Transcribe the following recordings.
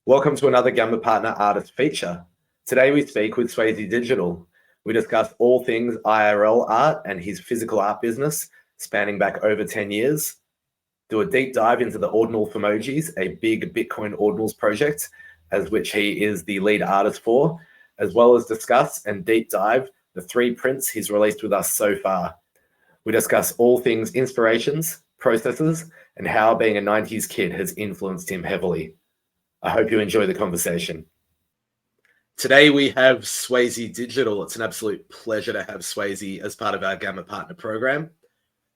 Welcome to another Gamma Partner Artist feature. Today we speak with Swayze Digital. We discuss all things IRL art and his physical art business, spanning back over 10 years. Do a deep dive into the ordinal emojis, a big Bitcoin ordinals project, as which he is the lead artist for, as well as discuss and deep dive the 3 prints he's released with us so far. We discuss all things inspirations, processes, and how being a 90s kid has influenced him heavily. I hope you enjoy the conversation. Today we have Swayze Digital. It's an absolute pleasure to have Swayze as part of our Gamma Partner program.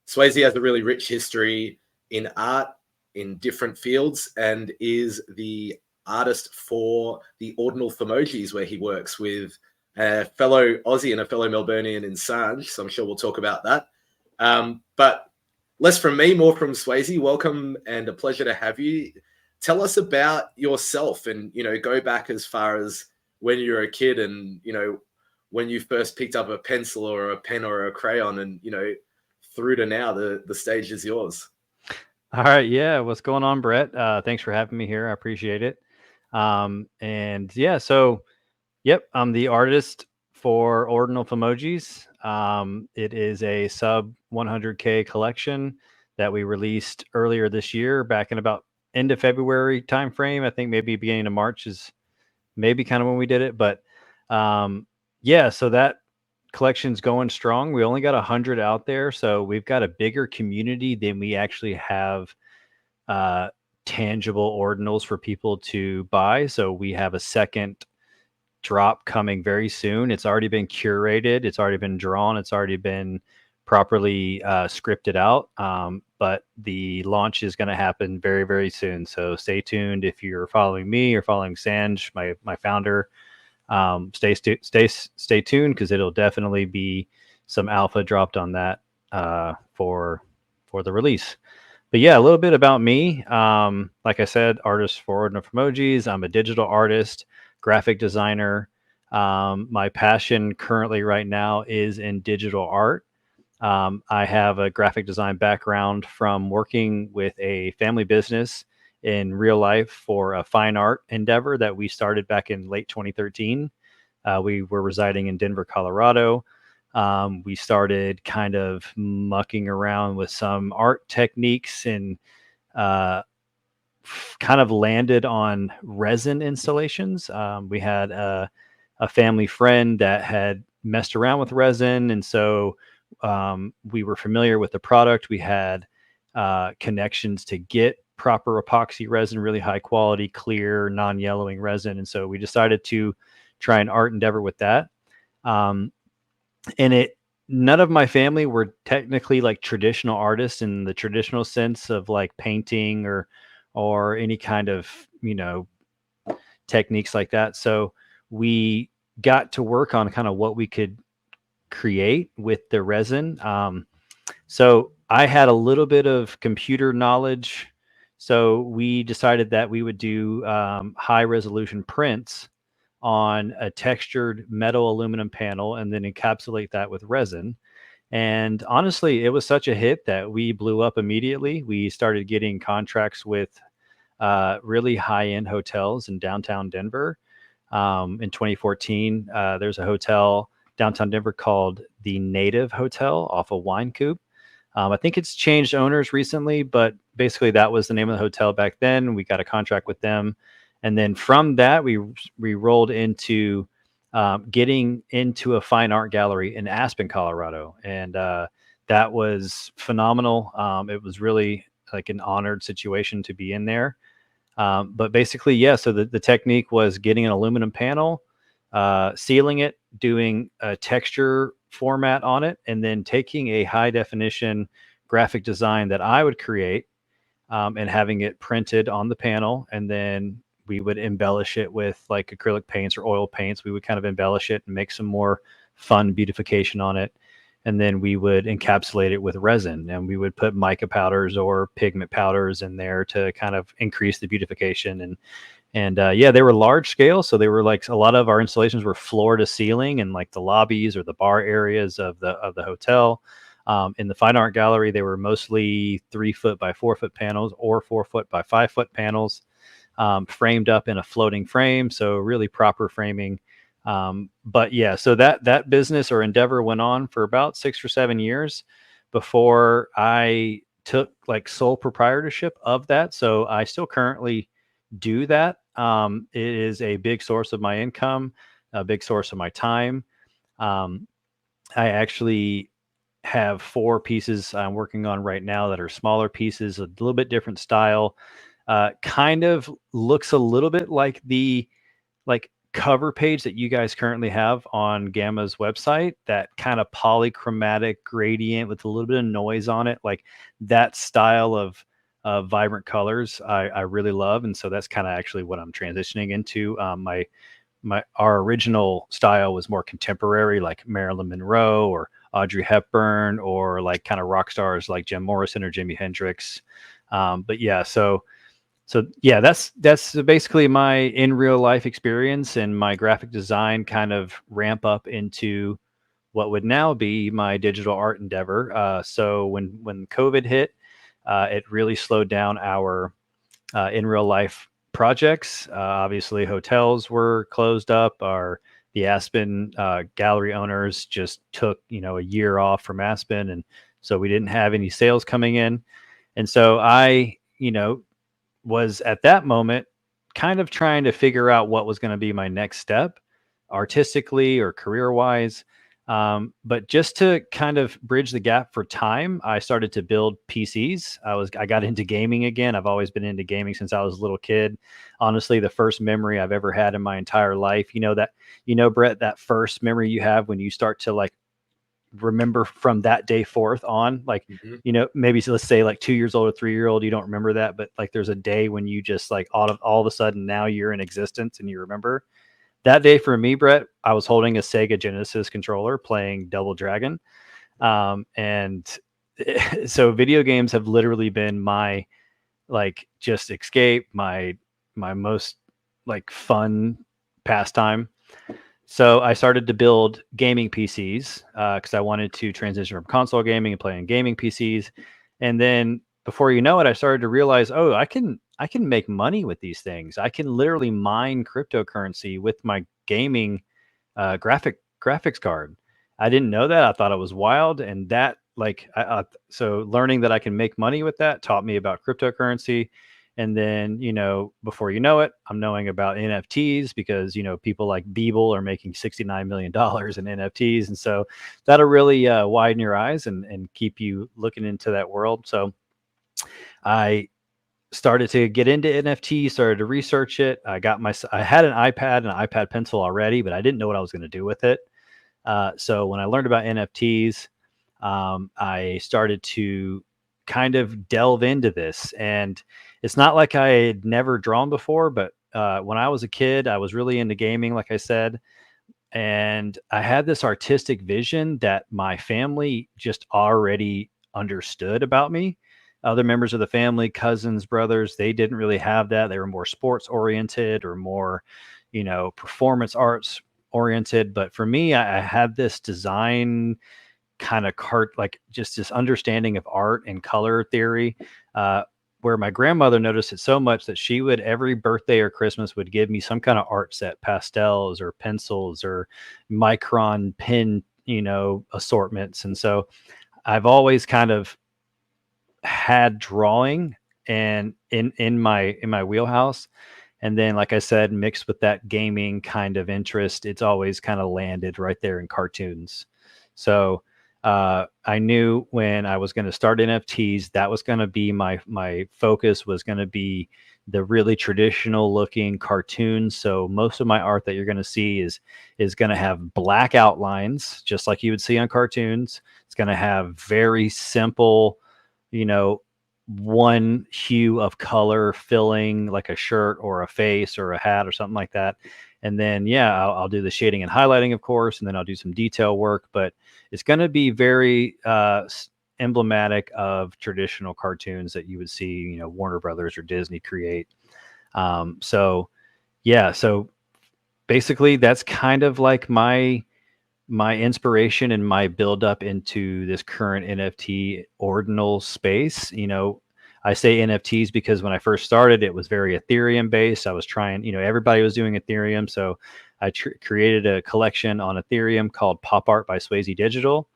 Swayze has a really rich history in art in different fields and is the artist for the ordinal emojis, where he works with a fellow Aussie and a fellow Melburnian in Sanj. So I'm sure we'll talk about that. But less from me, more from Swayze. Welcome and a pleasure to have you. Tell us about yourself and, go back as far as when you were a kid and, when you first picked up a pencil or a pen or a crayon and, through to now. The stage is yours. All right. Yeah. What's going on, Brett? Thanks for having me here. I appreciate it. I'm the artist for Ordinal Emojis. It is a sub 100K collection that we released earlier this year, back in about end of February timeframe. I think maybe beginning of March is maybe kind of when we did it. But so that collection's going strong. We only got 100 out there, so we've got a bigger community than we actually have tangible ordinals for people to buy. So we have a second drop coming very soon. It's already been curated, it's already been drawn, it's already been properly scripted out, but the launch is going to happen very, very soon. So stay tuned. If you're following me or following Sanj, my founder, stay tuned, because it'll definitely be some alpha dropped on that for the release. But yeah, a little bit about me. Like I said, artist for Ordinal Emojis. I'm a digital artist, graphic designer. My passion currently right now is in digital art. I have a graphic design background from working with a family business in real life for a fine art endeavor that we started back in late 2013. We were residing in Denver, Colorado. We started kind of mucking around with some art techniques and kind of landed on resin installations. We had a family friend that had messed around with resin, and so we were familiar with the product. We had connections to get proper epoxy resin, really high quality, clear, non-yellowing resin. And so we decided to try an art endeavor with that. None of my family were technically like traditional artists in the traditional sense of like painting or any kind of, techniques like that. So we got to work on kind of what we could create with the resin. So I had a little bit of computer knowledge. So we decided that we would do high resolution prints on a textured metal aluminum panel and then encapsulate that with resin. And honestly, it was such a hit that we blew up immediately. We started getting contracts with really high-end hotels in downtown Denver. In 2014, there's a hotel downtown Denver called the Native Hotel off of Wine Coop. I think it's changed owners recently, but basically that was the name of the hotel back then. We got a contract with them. And then from that, we rolled into getting into a fine art gallery in Aspen, Colorado. And that was phenomenal. It was really like an honored situation to be in there. But basically, so the technique was getting an aluminum panel, sealing it, doing a texture format on it, and then taking a high definition graphic design that I would create and having it printed on the panel. And then we would embellish it with like acrylic paints or oil paints. We would kind of embellish it and make some more fun beautification on it. And then we would encapsulate it with resin, and we would put mica powders or pigment powders in there to kind of increase the beautification. And they were large scale. So they were like, a lot of our installations were floor to ceiling in like the lobbies or the bar areas of the hotel. In the fine art gallery, they were mostly 3 foot by 4 foot panels or 4 foot by 5 foot panels. framed up in a floating frame. So really proper framing. But yeah, so that business or endeavor went on for about 6 or 7 years before I took like sole proprietorship of that. So I still currently do that. It is a big source of my income, a big source of my time. Um, I actually have 4 pieces I'm working on right now that are smaller pieces, a little bit different style. Kind of looks a little bit like the cover page that you guys currently have on Gamma's website, that kind of polychromatic gradient with a little bit of noise on it, like that style of vibrant colors I really love. And so that's kind of actually what I'm transitioning into. Our original style was more contemporary, like Marilyn Monroe or Audrey Hepburn, or like kind of rock stars like Jim Morrison or Jimi Hendrix. But yeah, so yeah, that's basically my in real life experience and my graphic design kind of ramp up into what would now be my digital art endeavor. So when COVID hit, it really slowed down our in real life projects. Obviously, hotels were closed up. The Aspen gallery owners just took a year off from Aspen, and so we didn't have any sales coming in. And so I was at that moment kind of trying to figure out what was going to be my next step artistically or career wise. But just to kind of bridge the gap for time, I started to build PCs. I got into gaming again. I've always been into gaming since I was a little kid. Honestly, the first memory I've ever had in my entire life, Brett, that first memory you have when you start to like remember from that day forth on, like, maybe let's say like 2 years old or 3 year old, you don't remember that, but like there's a day when you just like all of a sudden now you're in existence and you remember that day. For me, Brett, I was holding a Sega Genesis controller playing Double Dragon. And so video games have literally been my like just escape, my most like fun pastime. So I started to build gaming PCs because I wanted to transition from console gaming and playing gaming PCs. And then before you know it, I started to realize, oh, I can make money with these things. I can literally mine cryptocurrency with my gaming graphics card. I didn't know that. I thought it was wild, and that so learning that I can make money with that taught me about cryptocurrency. And then, before you know it, I'm knowing about NFTs because, people like Beeble are making $69 million in NFTs. And so that'll really widen your eyes and keep you looking into that world. So I started to get into NFTs, started to research it. I had an iPad and an iPad pencil already, but I didn't know what I was going to do with it. So when I learned about NFTs, I started to kind of delve into this. And it's not like I had never drawn before, but when I was a kid, I was really into gaming, like I said. And I had this artistic vision that my family just already understood about me. Other members of the family, cousins, brothers, they didn't really have that. They were more sports oriented or more, performance arts oriented. But for me, I had this design kind of like just this understanding of art and color theory, where my grandmother noticed it so much that she would every birthday or Christmas would give me some kind of art set, pastels or pencils or micron pen, assortments. And so I've always kind of had drawing and in my wheelhouse. And then, like I said, mixed with that gaming kind of interest, it's always kind of landed right there in cartoons. So I knew when I was going to start NFTs, that was going to be my focus, was going to be the really traditional looking cartoons. So most of my art that you're going to see is going to have black outlines, just like you would see on cartoons. It's going to have very simple, one hue of color filling like a shirt or a face or a hat or something like that. And then, I'll do the shading and highlighting, of course, and then I'll do some detail work, but it's going to be very emblematic of traditional cartoons that you would see, Warner Brothers or Disney create. So basically that's kind of like my inspiration and my build up into this current NFT ordinal space. I say NFTs because when I first started, it was very Ethereum based. I was trying, everybody was doing Ethereum. So I created a collection on Ethereum called Pop Art by Swayze Digital.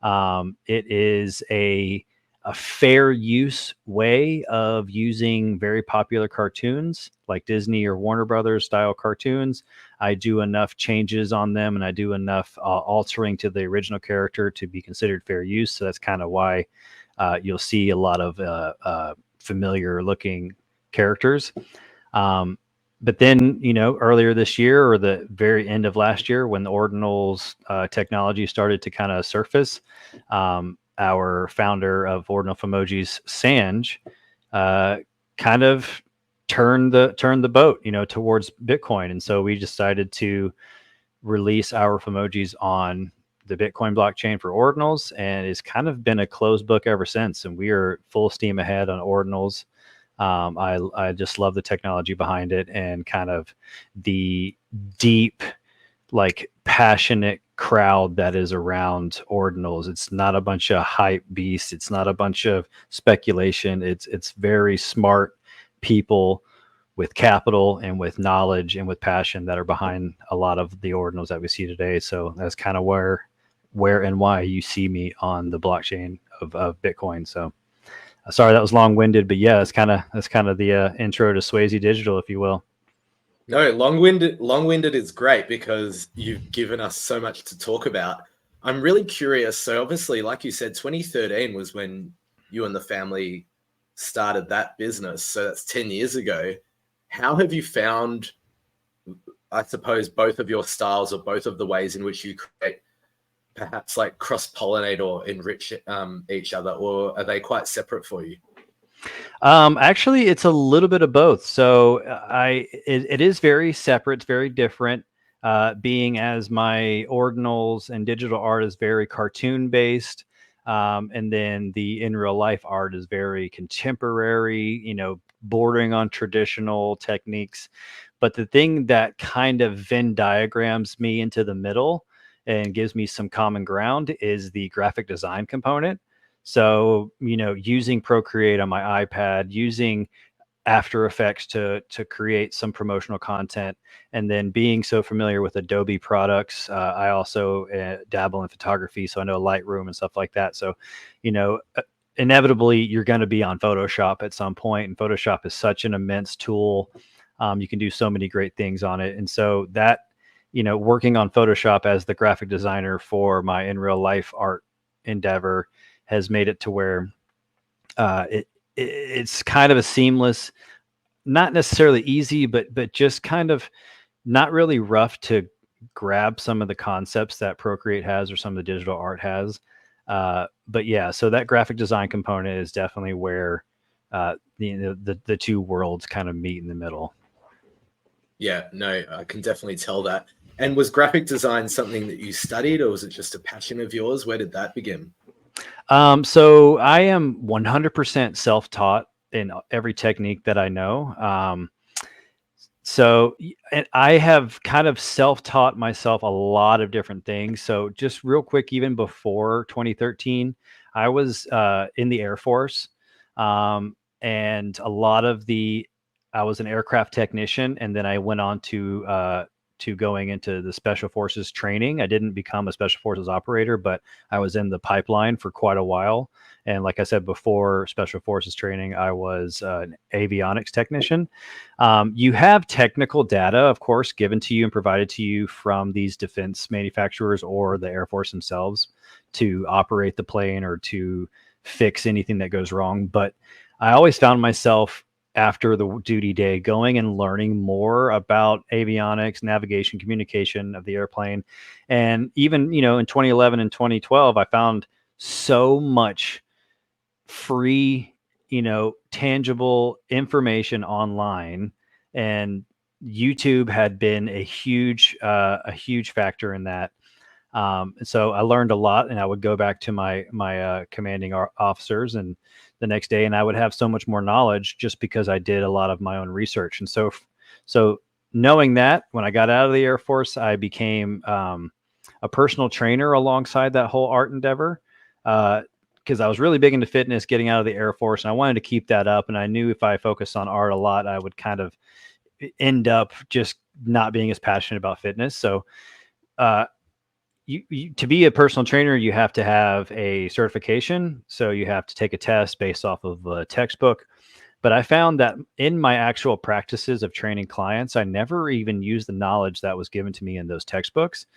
It is a fair use way of using very popular cartoons like Disney or Warner Brothers style cartoons. I do enough changes on them and I do enough altering to the original character to be considered fair use. So that's kind of why you'll see a lot of familiar looking characters. But then, earlier this year or the very end of last year, when the ordinals technology started to kind of surface, our founder of Ordinal Femojis, Sanj, kind of turned the boat, towards Bitcoin. And so we decided to release our Femojis on the Bitcoin blockchain for ordinals, and it's kind of been a closed book ever since. And we are full steam ahead on ordinals. I just love the technology behind it and kind of the deep, like passionate crowd that is around ordinals. It's not a bunch of hype beasts. It's not a bunch of speculation. It's very smart people with capital and with knowledge and with passion that are behind a lot of the ordinals that we see today. So that's kind of where and why you see me on the blockchain of Bitcoin. So sorry that was long-winded, but yeah, that's kind of the intro to Swayze Digital, if you will. No, long-winded is great because you've given us so much to talk about. I'm really curious. So obviously, like you said, 2013 was when you and the family started that business. So that's 10 years ago. How have you found, I suppose, both of your styles or both of the ways in which you create perhaps like cross-pollinate or enrich each other, or are they quite separate for you? Actually, it's a little bit of both. So it is very separate. It's very different. Being as my ordinals and digital art is very cartoon based. And then the in real life art is very contemporary, bordering on traditional techniques. But the thing that kind of Venn diagrams me into the middle and gives me some common ground is the graphic design component. So, using Procreate on my iPad, using After Effects to create some promotional content, and then being so familiar with Adobe products. I also dabble in photography, so I know Lightroom and stuff like that. So, inevitably, you're going to be on Photoshop at some point, and Photoshop is such an immense tool. You can do so many great things on it. And so that, working on Photoshop as the graphic designer for my in real life art endeavor has made it to where it's kind of a seamless, not necessarily easy, but just kind of not really rough to grab some of the concepts that Procreate has or some of the digital art has. But yeah, so that graphic design component is definitely where the two worlds kind of meet in the middle. Yeah, no, I can definitely tell that. And was graphic design something that you studied, or was it just a passion of yours? Where did that begin? So I am 100% self-taught in every technique that I know. And I have kind of self-taught myself a lot of different things. So just real quick, even before 2013, I was in the Air Force. And I was an aircraft technician, and then I went on to going into the Special Forces training. I didn't become a Special Forces operator, but I was in the pipeline for quite a while. And like I said, before Special Forces training, I was an avionics technician. You have technical data, of course, given to you and provided to you from these defense manufacturers or the Air Force themselves to operate the plane or to fix anything that goes wrong. But I always found myself after the duty day going and learning more about avionics, navigation, communication of the airplane. And even, in 2011 and 2012, I found so much free, tangible information online, and YouTube had been a huge factor in that. So I learned a lot, and I would go back to my commanding officers and the next day, and I would have so much more knowledge just because I did a lot of my own research. And so knowing that, when I got out of the Air Force, I became a personal trainer alongside that whole art endeavor. because I was really big into fitness, getting out of the Air Force, and I wanted to keep that up. And I knew if I focused on art a lot, I would kind of end up just not being as passionate about fitness. So, to be a personal trainer, you have to have a certification. So you have to take a test based off of a textbook. But I found that in my actual practices of training clients, I never even used the knowledge that was given to me in those textbooks.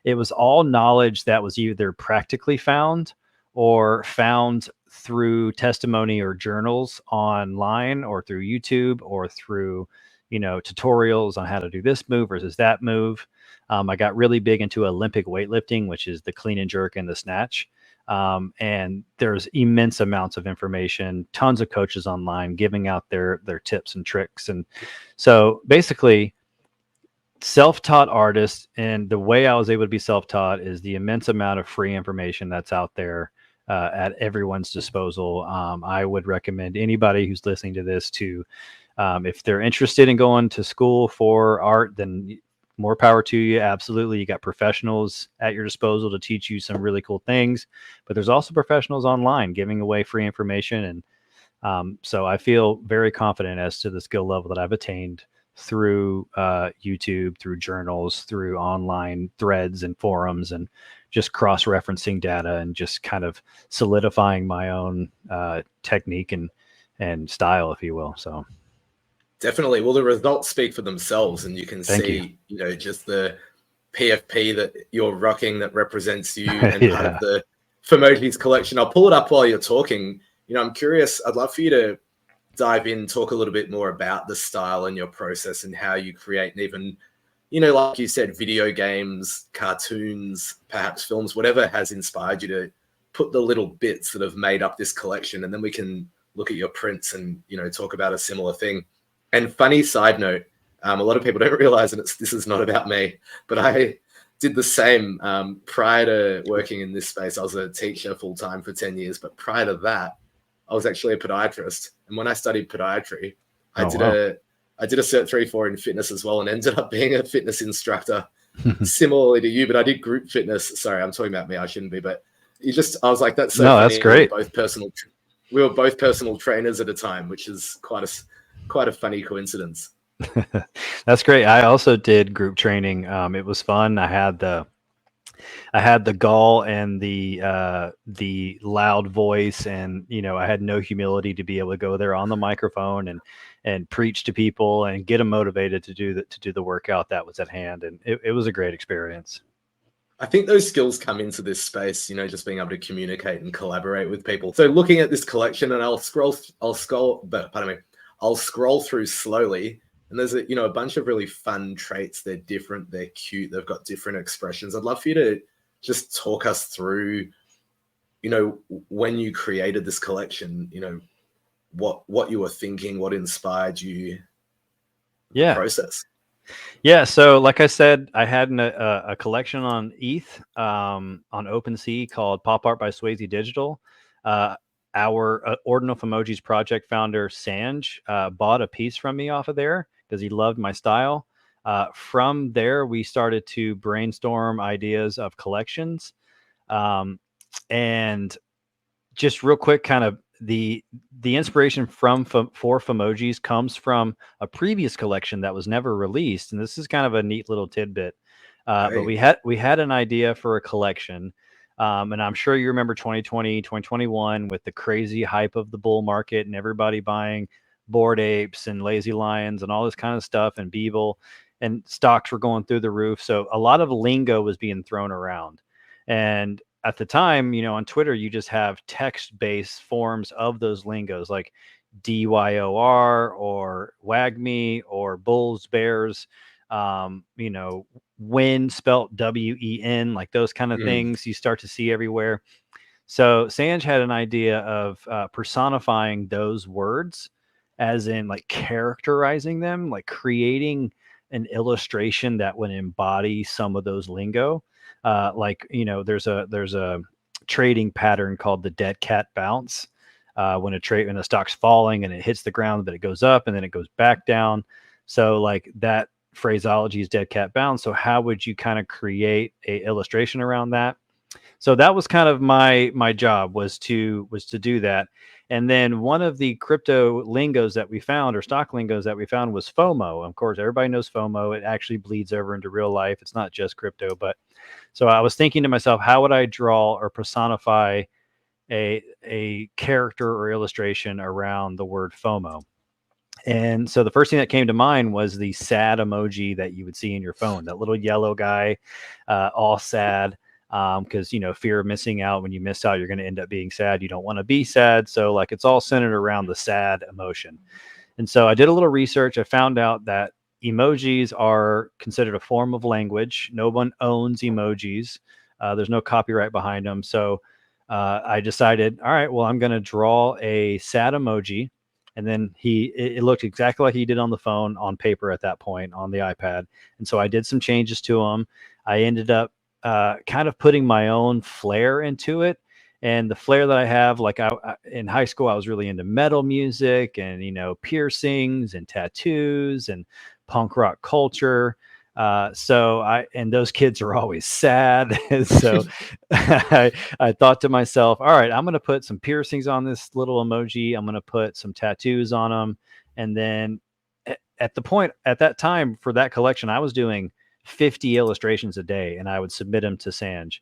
It was all knowledge that was either practically found or found through testimony or journals online or through YouTube or through, tutorials on how to do this move versus that move. I got really big into Olympic weightlifting, which is the clean and jerk and the snatch. And there's immense amounts of information, tons of coaches online giving out their tips and tricks. And so basically, self-taught artists, and the way I was able to be self-taught is the immense amount of free information that's out there at everyone's disposal. I would recommend anybody who's listening to this to, if they're interested in going to school for art, then more power to you. Absolutely. You got professionals at your disposal to teach you some really cool things, but there's also professionals online giving away free information. And so I feel very confident as to the skill level that I've attained through YouTube, through journals, through online threads and forums, and just cross-referencing data and just kind of solidifying my own technique and style, if you will. So definitely. Well, the results speak for themselves, and you can Thank see, just the PFP that you're rocking that represents you and part Yeah. of the Femojis collection. I'll pull it up while you're talking. I'm curious. I'd love for you to dive in, talk a little bit more about the style and your process and how you create, and even, like you said, video games, cartoons, perhaps films, whatever has inspired you to put the little bits that have made up this collection. And then we can look at your prints and, talk about a similar thing. And funny side note, a lot of people don't realize that this is not about me, but I did the same prior to working in this space. I was a teacher full-time for 10 years, but prior to that, I was actually a podiatrist. And when I studied podiatry, I did a Cert 3-4 in fitness as well, and ended up being a fitness instructor similarly to you, but I did group fitness. Sorry, I'm talking about me. I shouldn't be, but I was like, that's so No, funny. that's great. We were both personal trainers at a time, which is quite a funny coincidence. That's great. I also did group training. It was fun. I had the gall and the loud voice, and I had no humility to be able to go there on the microphone and preach to people and get them motivated to do the workout that was at hand. And it was a great experience. I think those skills come into this space, just being able to communicate and collaborate with people. So looking at this collection, and I'll scroll through slowly. And there's a bunch of really fun traits. They're different. They're cute. They've got different expressions. I'd love for you to just talk us through, when you created this collection, what you were thinking, what inspired you, the process. Yeah. So like I said, I had a collection on ETH, on OpenSea, called Pop Art by Swayze Digital. Our Ordinal Emojis project founder, Sanj, bought a piece from me off of there because he loved my style. From there, we started to brainstorm ideas of collections. And just real quick, kind of the inspiration for Femojis comes from a previous collection that was never released. And this is kind of a neat little tidbit. But we had an idea for a collection. And I'm sure you remember 2020, 2021 with the crazy hype of the bull market and everybody buying Bored Apes and Lazy Lions and all this kind of stuff, and Beeble, and stocks were going through the roof. So a lot of lingo was being thrown around. And at the time, on Twitter, you just have text-based forms of those lingos, like DYOR or WAGME or bulls, bears, win spelt WEN, like those kind of things you start to see everywhere. So Sanj had an idea of personifying those words, as in like characterizing them, like creating an illustration that would embody some of those lingo. There's a trading pattern called the dead cat bounce. When a stock's falling and it hits the ground, but it goes up and then it goes back down. So like that phraseology is dead cat bounce. So how would you kind of create a illustration around that? So that was kind of my job, was to do that. And then one of the crypto lingos that we found, or stock lingos that we found, was FOMO. Of course, everybody knows FOMO. It actually bleeds over into real life. It's not just crypto. But so I was thinking to myself, how would I draw or personify a character or illustration around the word FOMO? And so the first thing that came to mind was the sad emoji that you would see in your phone, that little yellow guy, all sad. Because, fear of missing out. When you miss out, you're going to end up being sad. You don't want to be sad. So, like, it's all centered around the sad emotion. And so I did a little research. I found out that emojis are considered a form of language. No one owns emojis. There's no copyright behind them. So I decided, all right, well, I'm going to draw a sad emoji. And then it looked exactly like he did on the phone, on paper at that point, on the iPad. And so I did some changes to him. I ended up kind of putting my own flair into it. And the flair that I have, like, in high school, I was really into metal music and, piercings and tattoos and punk rock culture. And those kids are always sad. And so I thought to myself, all right, I'm going to put some piercings on this little emoji. I'm going to put some tattoos on them. And then at that time for that collection, I was doing 50 illustrations a day, and I would submit them to Sanj.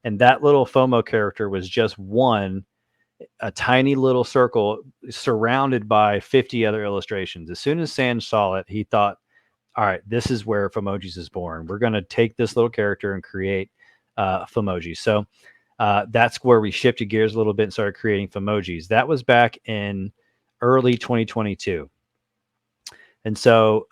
And that little FOMO character was just a tiny little circle surrounded by 50 other illustrations. As soon as Sanj saw it, he thought, all right, this is where Fomojis is born. We're going to take this little character and create Fomoji. So that's where we shifted gears a little bit and started creating Fomojis. That was back in early 2022. And so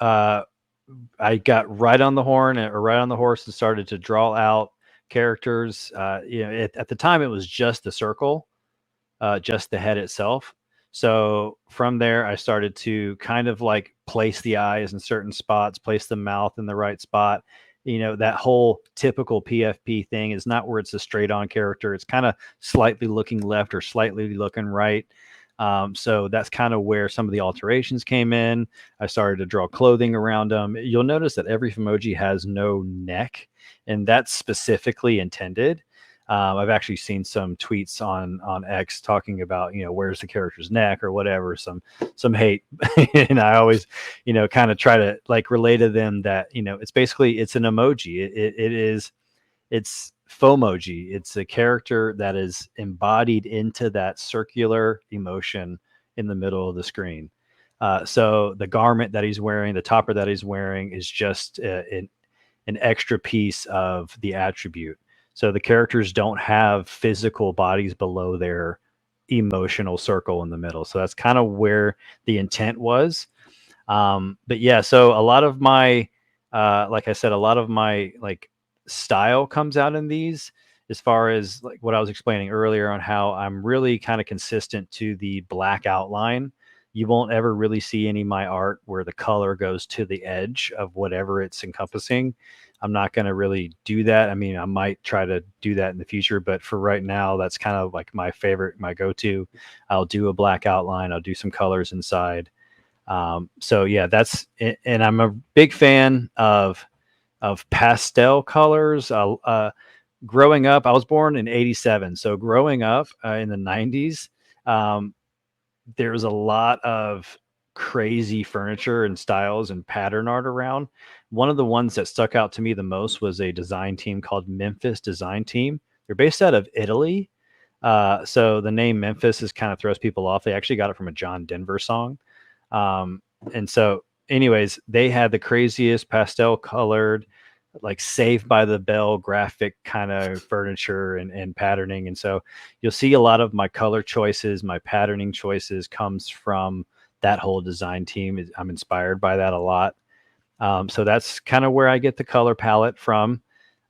I got right on the horn, or right on the horse, and started to draw out characters. At the time, it was just the circle, just the head itself. So from there, I started to kind of like place the eyes in certain spots, place the mouth in the right spot. That whole typical PFP thing is not where it's a straight on character. It's kind of slightly looking left or slightly looking right. So that's kind of where some of the alterations came in. I started to draw clothing around them. You'll notice that every emoji has no neck, and that's specifically intended. I've actually seen some tweets on X talking about, where's the character's neck or whatever, some hate. And I always, kind of try to like relay to them that, it's an emoji. It's Fomoji. It's a character that is embodied into that circular emotion in the middle of the screen. So the garment that he's wearing, the topper that he's wearing, is just an extra piece of the attribute. So the characters don't have physical bodies below their emotional circle in the middle. So that's kind of where the intent was. But yeah, so a lot of my, like I said, a lot of my like style comes out in these, as far as like what I was explaining earlier on how I'm really kind of consistent to the black outline. You won't ever really see any of my art where the color goes to the edge of whatever it's encompassing. I'm not going to really do that. I mean, I might try to do that in the future, but for right now, that's kind of like my favorite, my go-to. I'll do a black outline. I'll do some colors inside. So yeah, and I'm a big fan of pastel colors. Growing up, I was born in '87. So growing up in the '90s, there was a lot of crazy furniture and styles and pattern art around. One of the ones that stuck out to me the most was a design team called Memphis Design Team. They're based out of Italy. So the name Memphis is kind of throws people off. They actually got it from a John Denver song. And so anyways, they had the craziest pastel colored, like Saved by the Bell graphic kind of furniture and patterning. And so you'll see a lot of my color choices, my patterning choices comes from that whole design team. I'm inspired by that a lot. So that's kind of where I get the color palette from.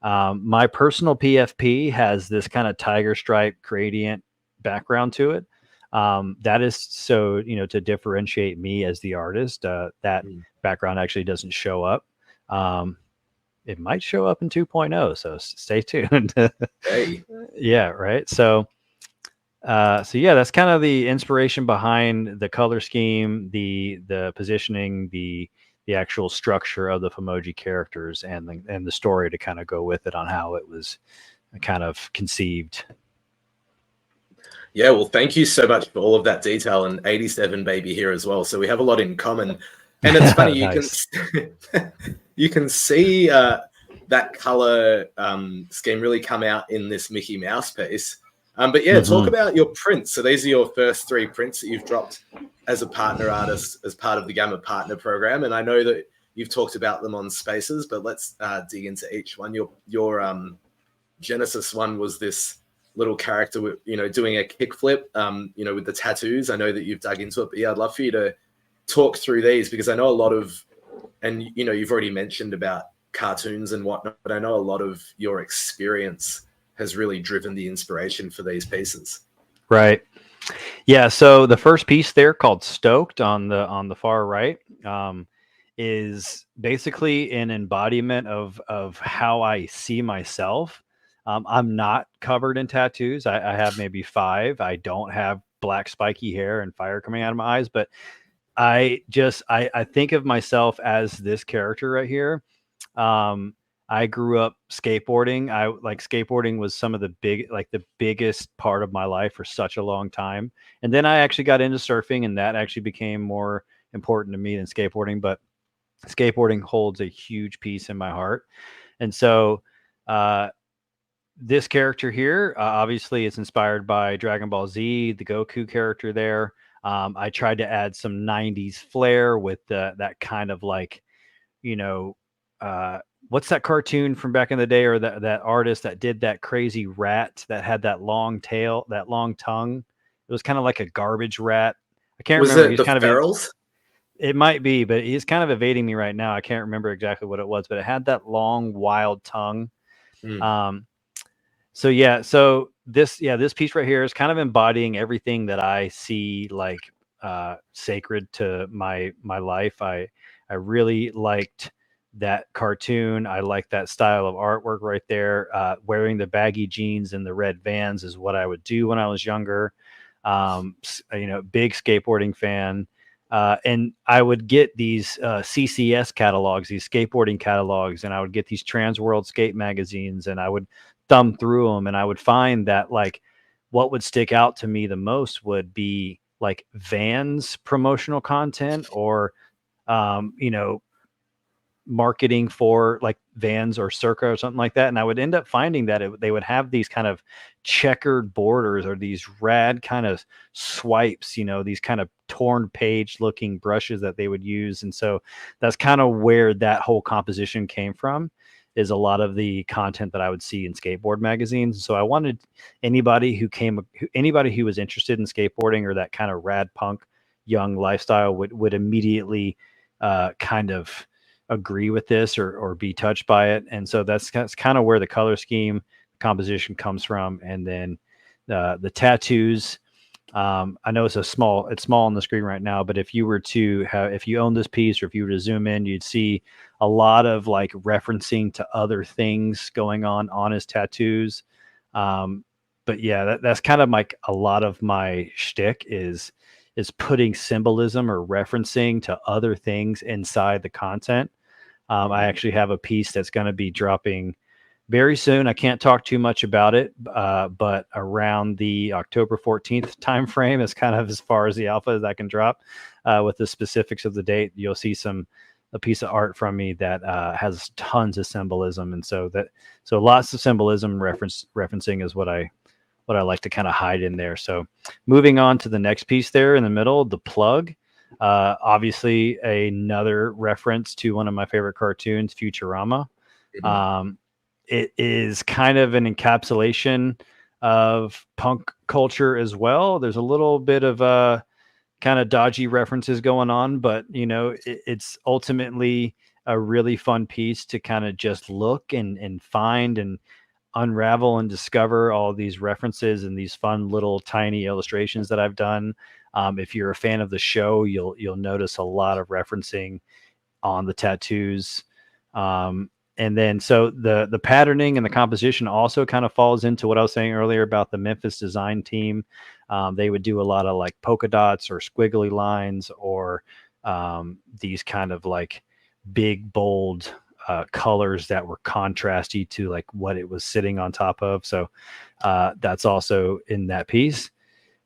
My personal PFP has this kind of tiger stripe gradient background to it. That is so, to differentiate me as the artist. That background actually doesn't show up. It might show up in 2.0, so stay tuned. Hey. Yeah, right. So yeah, that's kind of the inspiration behind the color scheme, the positioning, the actual structure of the Fomoji characters, and the story to kind of go with it on how it was kind of conceived. Yeah, well, thank you so much for all of that detail, and 87 baby here as well. So we have a lot in common. And it's funny, Nice. you can see that color scheme really come out in this Mickey Mouse piece. But yeah, talk about your prints. So these are your first 3 prints that you've dropped as a partner artist as part of the Gamma Partner Program. And I know that you've talked about them on Spaces, but let's dig into each one. Your Genesis one was this little character with, doing a kickflip, with the tattoos. I know that you've dug into it, but yeah, I'd love for you to talk through these, because I know a lot of, and you've already mentioned about cartoons and whatnot, but I know a lot of your experience has really driven the inspiration for these pieces. Right. Yeah. So the first piece there, called Stoked, on the far right, is basically an embodiment of how I see myself. I'm not covered in tattoos. I have maybe 5. I don't have black spiky hair and fire coming out of my eyes, but I think of myself as this character right here. I grew up skateboarding. Skateboarding was some of the biggest part of my life for such a long time. And then I actually got into surfing, and that actually became more important to me than skateboarding, but skateboarding holds a huge piece in my heart. And so, this character here, obviously, is inspired by Dragon Ball Z, the Goku character there. I tried to add some 90s flair with that kind of what's that cartoon from back in the day, or that artist that did that crazy rat that had that long tail, that long tongue? It was kind of like a garbage rat. I can't Was remember. it He's the kind of Ferals? It might be, but he's kind of evading me right now. I can't remember exactly what it was, but it had that long, wild tongue. Um, so yeah, this piece right here is kind of embodying everything that I see sacred to my life. I really liked that cartoon. I like that style of artwork right there. Wearing the baggy jeans and the red Vans is what I would do when I was younger. Big skateboarding fan. And I would get these CCS catalogs, these skateboarding catalogs, and I would get these Trans World Skate magazines, and I would thumb through them, and I would find that what would stick out to me the most would be Vans promotional content, or marketing for Vans or Circa or something like that. And I would end up finding that they would have these kind of checkered borders, or these rad kind of swipes, these kind of torn page looking brushes that they would use. And so that's kind of where that whole composition came from, is a lot of the content that I would see in skateboard magazines. So I wanted anybody who was interested in skateboarding, or that kind of rad punk young lifestyle, would immediately kind of agree with this, or be touched by it. And so that's kind of where the color scheme composition comes from. And then the tattoos, I know it's small on the screen right now, but if you own this piece, or if you were to zoom in, you'd see a lot of referencing to other things going on his tattoos. But yeah, that's kind of a lot of my shtick is putting symbolism or referencing to other things inside the content. I actually have a piece that's going to be dropping very soon. I can't talk too much about it, but around the October 14th timeframe is kind of as far as the alpha as I can drop. With the specifics of the date, you'll see a piece of art from me that has tons of symbolism, and so lots of symbolism referencing is what I like to kind of hide in there. So moving on to the next piece there in the middle, the plug. Obviously another reference to one of my favorite cartoons, Futurama. It is kind of an encapsulation of punk culture as well. There's a little bit of kind of dodgy references going on, but it's ultimately a really fun piece to kind of just look and find and unravel and discover all these references and these fun little tiny illustrations that I've done. If you're a fan of the show, you'll notice a lot of referencing on the tattoos. And then so the patterning and the composition also kind of falls into what I was saying earlier about the Memphis design team. They would do a lot of polka dots or squiggly lines, or these kind of big, bold colors that were contrasty to like what it was sitting on top of. So that's also in that piece.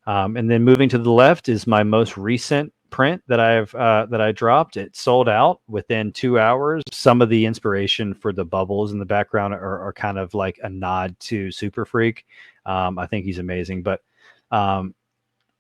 And then moving to the left is my most recent print that I dropped. It sold out within 2 hours. Some of the inspiration for the bubbles in the background are kind of like a nod to Super Freak. I think he's amazing, but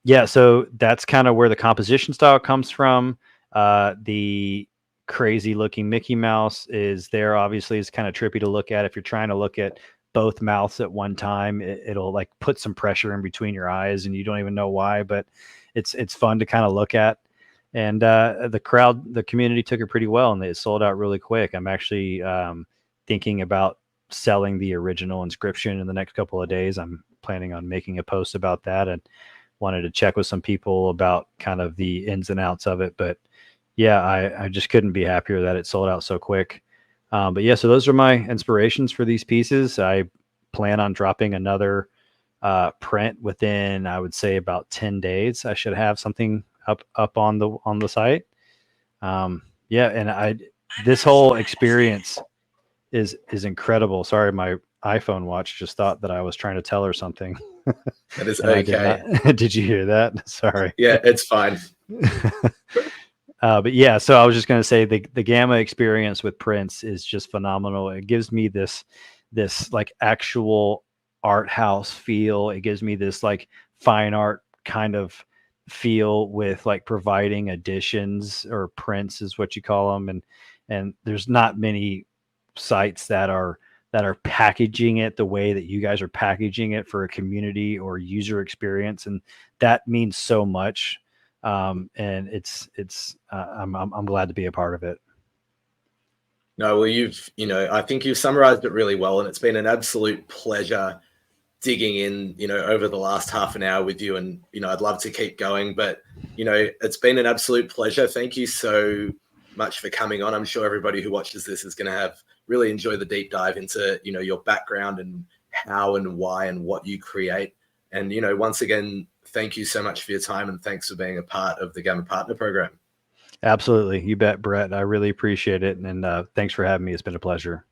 yeah, so that's kind of where the composition style comes from. The crazy looking Mickey Mouse is there. Obviously, it's kind of trippy to look at. If you're trying to look at both mouths at one time, it'll like put some pressure in between your eyes, and you don't even know why. But it's fun to kind of look at. And the community took it pretty well, and it sold out really quick. I'm actually thinking about selling the original inscription in the next couple of days. I'm planning on making a post about that, and wanted to check with some people about kind of the ins and outs of it. But yeah, I just couldn't be happier that it sold out so quick. But yeah, so those are my inspirations for these pieces. I plan on dropping another print within, I would say, about 10 days. I should have something up on the site. Yeah, and this whole experience is incredible. Sorry, my iPhone watch just thought that I was trying to tell her something. That is And okay. Did you hear that? Sorry. Yeah, it's fine. But yeah, so I was just going to say the Gamma experience with Prince is just phenomenal. It gives me this like actual art house feel. It gives me this like fine art kind of feel with like providing additions, or prints is what you call them. And there's not many sites that are packaging it the way that you guys are packaging it for a community or user experience. And that means so much. And I'm glad to be a part of it. No, well, I think you've summarized it really well, and it's been an absolute pleasure digging in, over the last half an hour with you. And, I'd love to keep going, but, it's been an absolute pleasure. Thank you so much for coming on. I'm sure everybody who watches this is going to really enjoy the deep dive into, your background and how and why and what you create. And, once again, thank you so much for your time, and thanks for being a part of the Gamma Partner Program. Absolutely. You bet, Brett. I really appreciate it. And thanks for having me. It's been a pleasure.